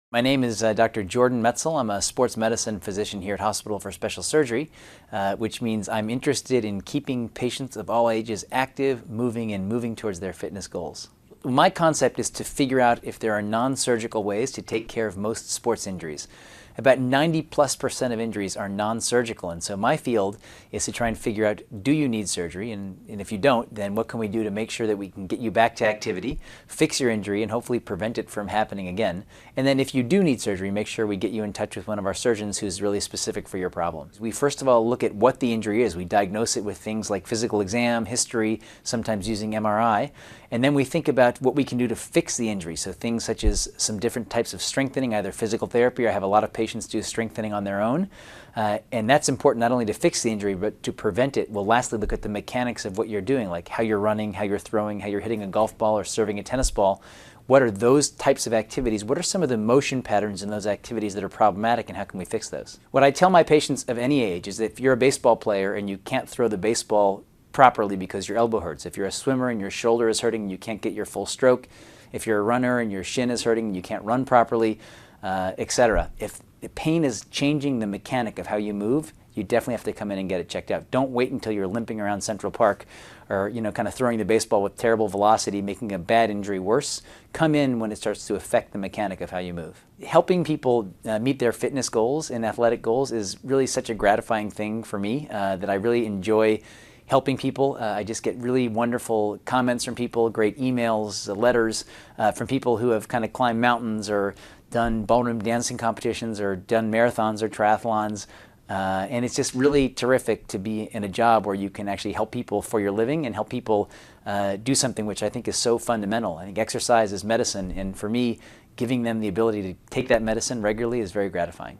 My name is Dr. Jordan Metzl. I'm a sports medicine physician here at Hospital for Special Surgery, which means I'm interested in keeping patients of all ages active, moving towards their fitness goals. My concept is to figure out if there are non-surgical ways to take care of most sports injuries. About 90+% of injuries are non-surgical, and so my field is to try and figure out, do you need surgery? And if you don't, then what can we do to make sure that we can get you back to activity, fix your injury, and hopefully prevent it from happening again? And then if you do need surgery, make sure we get you in touch with one of our surgeons who's really specific for your problem. We first of all look at what the injury is. We diagnose it with things like physical exam, history, sometimes using MRI, and then we think about what we can do to fix the injury. So things such as some different types of strengthening, either physical therapy, or I have a lot of patients do strengthening on their own. And that's important not only to fix the injury, but to prevent it. We'll lastly look at the mechanics of what you're doing, like how you're running, how you're throwing, how you're hitting a golf ball or serving a tennis ball. What are those types of activities? What are some of the motion patterns in those activities that are problematic, and how can we fix those? What I tell my patients of any age is that if you're a baseball player and you can't throw the baseball properly because your elbow hurts, if you're a swimmer and your shoulder is hurting and you can't get your full stroke, if you're a runner and your shin is hurting and you can't run properly, etc. If the pain is changing the mechanic of how you move, you definitely have to come in and get it checked out. Don't wait until you're limping around Central Park or kind of throwing the baseball with terrible velocity, making a bad injury worse. Come in when it starts to affect the mechanic of how you move. Helping people meet their fitness goals and athletic goals is really such a gratifying thing for me that I really enjoy helping people. I just get really wonderful comments from people, great emails, letters from people who have kind of climbed mountains or done ballroom dancing competitions or done marathons or triathlons. And it's just really terrific to be in a job where you can actually help people for your living and help people do something which I think is so fundamental. I think exercise is medicine, and for me, giving them the ability to take that medicine regularly is very gratifying.